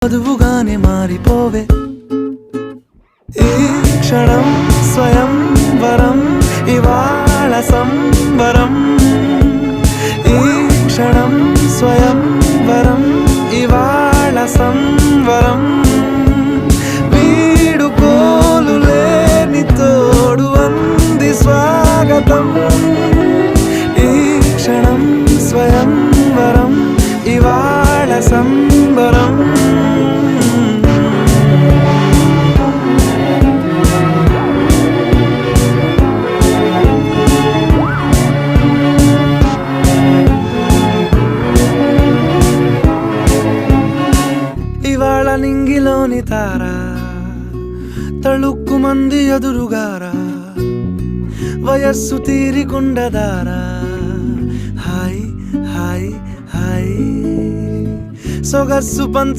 వధువుగానే మారిపోవే ఈ క్షణం స్వయం వరం ఇవాళ సంబరం ఈ క్షణం స్వయం వరం ఇవాళ సంవరం వీడుకోలు లేని తోడు అంది స్వాగతం ఈ క్షణం స్వయం వరం ఇవాళ సంబరం ఇవాళ నింగిలోని తారా తళుక్కు మంది ఎదురుగారా వయస్సు తీరికుండదారా హాయ్ హాయ్ హాయ్ సొగస్సు పంచు